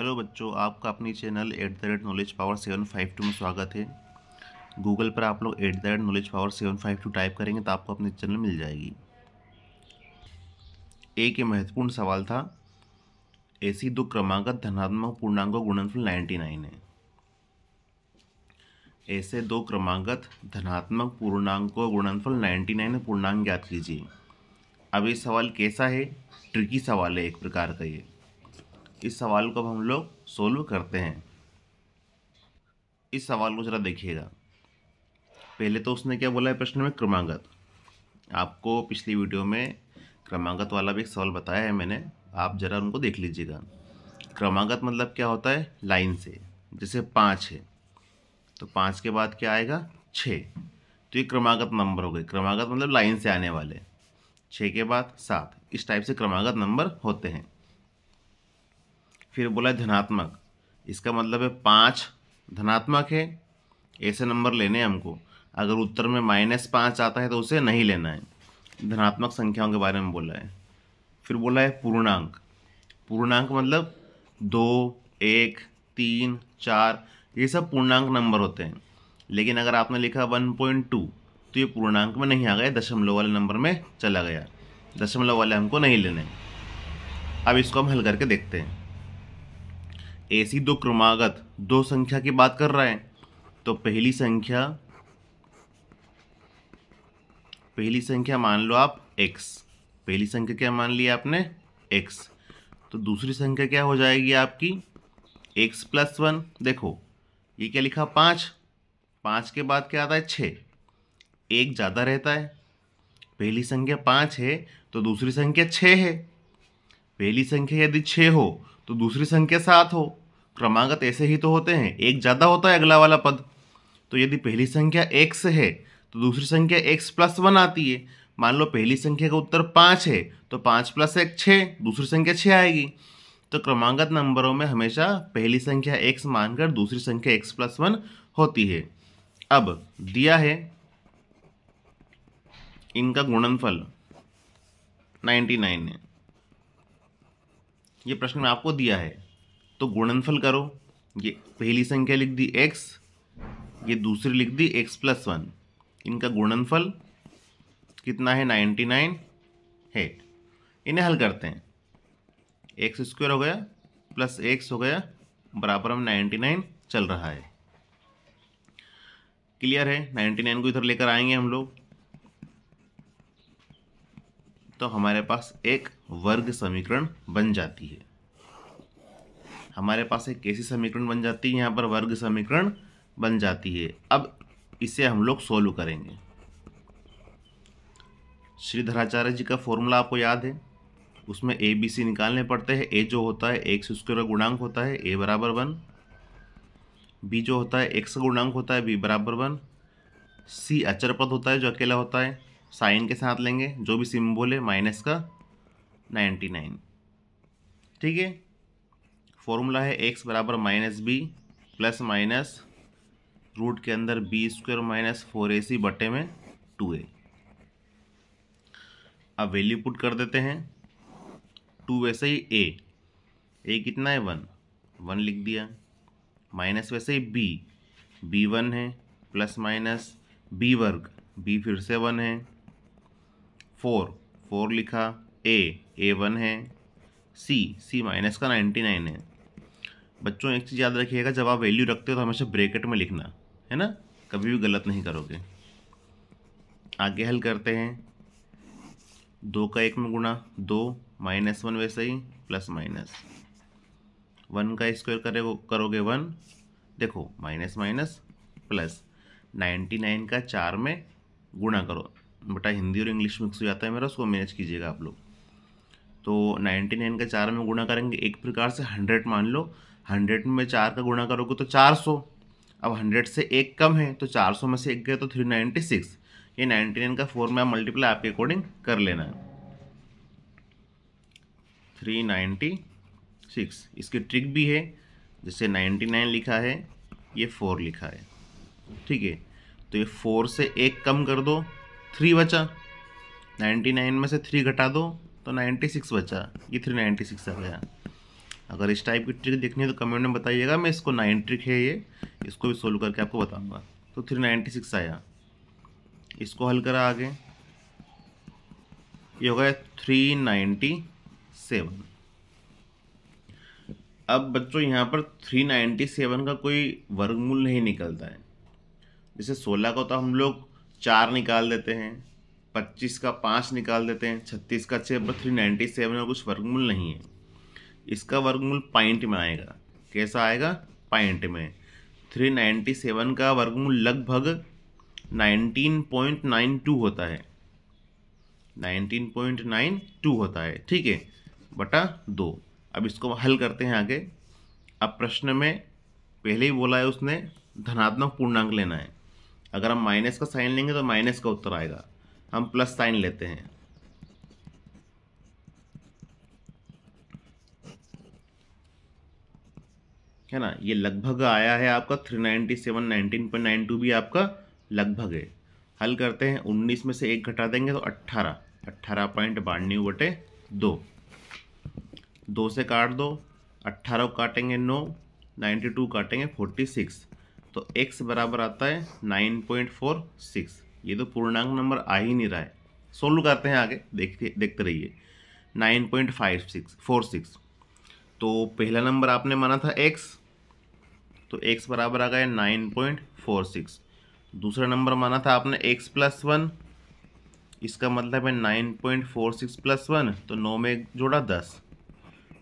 Hello बच्चों, आपका अपनी चैनल @knowledge_power752 में स्वागत है। गूगल पर आप लोग @knowledge_power752 टाइप करेंगे तो आपको अपनी चैनल मिल जाएगी। एक ये महत्वपूर्ण सवाल था, ऐसी दो क्रमागत धनात्मक पूर्णांकों गुणनफल 99 है। ऐसे दो क्रमागत धनात्मक पूर्णांकों गुणनफल 99 है, पूर्णांक ज्ञात कीजिए। अब ये सवाल कैसा है? ट्रिकी सवाल है एक प्रकार का। ये इस सवाल को अब हम लोग सोल्व करते हैं। इस सवाल को जरा देखिएगा। पहले तो उसने क्या बोला है प्रश्न में? क्रमागत। आपको पिछली वीडियो में क्रमागत वाला भी एक सवाल बताया है मैंने, आप जरा उनको देख लीजिएगा। क्रमागत मतलब क्या होता है? लाइन से। जैसे 5 है तो 5 के बाद क्या आएगा? 6, तो ये क्रमागत नंबर हो गए। क्रमागत मतलब लाइन से आने वाले। 6 के बाद 7, इस टाइप से क्रमागत नंबर होते हैं। फिर बोला धनात्मक, इसका मतलब है 5 धनात्मक है, ऐसे नंबर लेने हैं हमको। अगर उत्तर में -5 आता है तो उसे नहीं लेना है। धनात्मक संख्याओं के बारे में बोला है। फिर बोला है पूर्णांक। पूर्णांक मतलब 2, 1, 3, 4, ये सब पूर्णांक नंबर होते हैं। लेकिन अगर आपने लिखा 1.2 तो ये पूर्णांक में नहीं आ गया, दशमलव वाले नंबर में चला गया। दशमलव वाले हमको नहीं लेने। अब इसको हम हल करके देखते हैं। ऐसी दो क्रमागत दो संख्या की बात कर रहा है, तो पहली संख्या मान लो आप x। पहली संख्या क्या मान लिया आपने? x। तो दूसरी संख्या क्या हो जाएगी आपकी? x + 1। देखो ये क्या लिखा? 5। 5 के बाद क्या आता है? 6। 1 ज़्यादा रहता है। पहली संख्या 5 है तो दूसरी संख्या 6 है। पहली संख्या यदि 6 हो तो दूसरी संख्या 7 हो। क्रमागत ऐसे ही तो होते हैं, एक ज़्यादा होता है अगला वाला पद। तो यदि पहली संख्या x है तो दूसरी संख्या x + 1 आती है। मान लो पहली संख्या का उत्तर 5 है तो 5 + 1 6, दूसरी संख्या 6 आएगी। तो क्रमागत नंबरों में हमेशा पहली संख्या x मानकर दूसरी संख्या x + 1 होती है। अब दिया है इनका गुणनफल 99 है। ये प्रश्न में आपको दिया है, तो गुणनफल करो। ये पहली संख्या लिख दी x, ये दूसरी लिख दी x + 1। इनका गुणनफल कितना है? 99 है। इन्हें हल करते हैं। x² हो गया प्लस x हो गया बराबर हम 99 चल रहा है। क्लियर है? 99 को इधर लेकर आएंगे हम लोग तो हमारे पास एक वर्ग समीकरण बन जाती है। हमारे पास एक कैसी समीकरण बन जाती है? यहाँ पर वर्ग समीकरण बन जाती है। अब इसे हम लोग सोल्व करेंगे। श्रीधराचार्य जी का फॉर्मूला आपको याद है, उसमें ए बी सी निकालने पड़ते हैं। ए जो होता है x² का गुणांक होता है, a = 1। b जो होता है x का गुणांक होता है, b = 1। c अचर पद होता है जो अकेला होता है, साइन के साथ लेंगे, जो भी सिंबल है माइनस का 99। ठीक है। फॉर्मूला है x = -b plus minus root के अंदर b² - 4ac बटे में 2a। अब वैल्यू पुट कर देते हैं। 2 वैसे ही a कितना है? 1 लिख दिया। माइनस वैसे ही b 1 है, प्लस माइनस b वर्ग, b फिर से 1 है। 4 लिखा। a 1 है। c माइनस का 99 है। बच्चों एक चीज़ याद रखिएगा, जब आप वैल्यू रखते हो तो हमेशा ब्रैकेट में लिखना है ना, कभी भी गलत नहीं करोगे। आगे हल करते हैं। 2 का 1 में गुणा 2, -1 वैसे ही, प्लस माइनस 1 का स्क्वायर करोगे 1। देखो माइनस माइनस प्लस 99 का 4 में गुणा करो। बेटा हिंदी और इंग्लिश मिक्स हो जाता है मेरा, उसको मैनेज कीजिएगा आप लोग। तो 99 का 4 में गुणा करेंगे, एक प्रकार से 100 मान लो। 100 में 4 का गुणा करोगे तो 400। अब 100 से 1 कम है तो 400 में से 1 गए तो 396। ये 99 का 4 में आप मल्टीप्लाई आपके अकॉर्डिंग कर लेना है। 396। इसकी ट्रिक भी है, जैसे 99 लिखा है ये 4 लिखा है। ठीक है, तो ये 4 से 1 कम कर दो, 3 बचा। 99 में से 3 घटा दो तो 96 बचा, ये 396 आ गया। अगर इस टाइप की ट्रिक देखनी है तो कमेंट में बताइएगा, मैं इसको 9 ट्रिक है ये, इसको भी सोल्व करके आपको बताऊंगा। तो 396 आया, इसको हल करा आगे, ये हो गया 397। अब बच्चों यहाँ पर 397 का कोई वर्गमूल नहीं निकलता है। जैसे 16 का तो हम लोग 4 निकाल देते हैं, 25 का 5 निकाल देते हैं, 36 का 6, पर 397 का कुछ वर्गमूल नहीं है। इसका वर्गमूल पॉइंट में आएगा। कैसा आएगा? पॉइंट में। 397 का वर्गमूल लगभग 19.92 होता है, 19.92 होता है, ठीक है, बटा 2। अब इसको हल करते हैं आगे। अब प्रश्न में पहले ही बोला है उसने धनात्मक पूर्णांक लेना है। अगर हम माइनस का साइन लेंगे तो माइनस का उत्तर आएगा, हम प्लस साइन लेते हैं। है ना, ये लगभग आया है आपका 397, 19.92 भी आपका लगभग है। हल करते हैं, 19 में से 1 घटा देंगे तो 18, 18.92/2, 2 से काट दो, 18 को काटेंगे 9, 92 काटेंगे 46, तो x बराबर आता है 9.46। ये तो पूर्णांक नंबर आ ही नहीं रहा है। सोल्व करते हैं आगे, देखते रहिए। 9.46, तो पहला नंबर आपने माना था x, तो x बराबर आ गया 9.46। दूसरा नंबर माना था आपने x + 1, इसका मतलब है 9.46 + 1, तो 9 में 1 जोड़ा 10।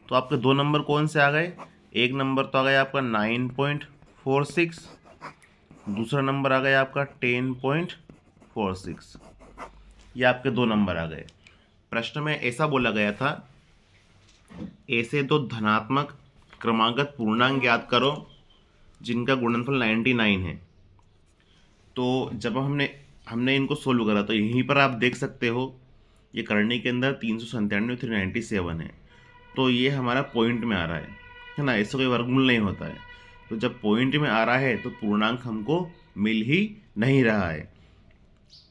तो आपके 2 नंबर कौन से आ गए? एक नंबर तो आ गया आपका 9.46, दूसरा नंबर आ गया आपका 10.46। ये आपके 2 नंबर आ गए। प्रश्न में ऐसा बोला गया था, ऐसे 2 धनात्मक क्रमागत पूर्णांक ज्ञात करो जिनका गुणनफल 99 है। तो जब हमने इनको सोल्व करा तो यहीं पर आप देख सकते हो, ये करने के अंदर 397, 397 है, तो ये हमारा पॉइंट में आ रहा है ना, इससे कोई वर्गमूल नहीं होता है। तो जब पॉइंट में आ रहा है तो पूर्णांक हमको मिल ही नहीं रहा है।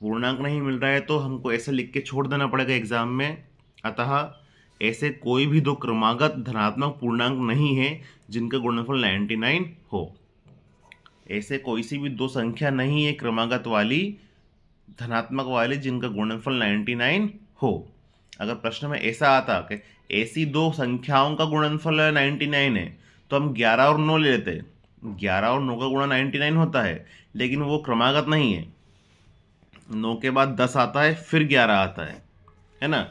पूर्णांक नहीं मिल रहा है तो हमको ऐसे लिख के छोड़ देना पड़ेगा एग्जाम में। अतः ऐसे कोई भी 2 क्रमागत धनात्मक पूर्णांक नहीं है जिनका गुणनफल 99 हो। ऐसे कोई सी भी 2 संख्या नहीं है क्रमागत वाली, धनात्मक वाली, जिनका गुणनफल 99 हो। अगर प्रश्न में ऐसा आता कि ऐसी 2 संख्याओं का गुणनफल 99 है, तो हम 11 और 9 ले लेते। 11 और 9 का गुणा 99 होता है, लेकिन वो क्रमागत नहीं है। 9 के बाद 10 आता है, फिर 11 आता है ना।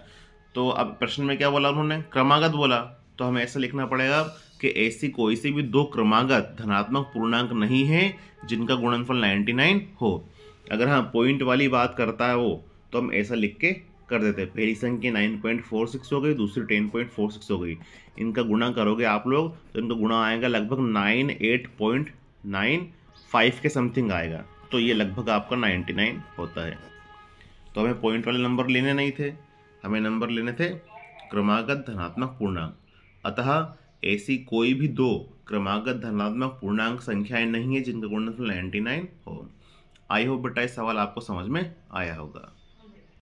तो अब प्रश्न में क्या बोला उन्होंने? क्रमागत बोला। तो हमें ऐसा लिखना पड़ेगा कि ऐसी कोई सी भी 2 क्रमागत धनात्मक पूर्णांक नहीं है जिनका गुणनफल 99 हो। अगर हाँ पॉइंट वाली बात करता है वो, तो हम ऐसा लिख के कर देते हैं। पहली संख्या 9.46 हो गई, दूसरी 10.46 हो गई। इनका गुणा करोगे आप लोग तो इनका गुणा आएगा लगभग 98.95 के समथिंग आएगा। तो ये लगभग आपका 99 होता है। तो हमें पॉइंट वाले नंबर लेने नहीं थे, हमें नंबर लेने थे क्रमागत धनात्मक पूर्णांक। अतः ऐसी कोई भी 2 क्रमागत धनात्मक पूर्णांक संख्याएं नहीं है जिनका गुणनफल 99 हो। आई होप बेटा इस सवाल आपको समझ में आया होगा।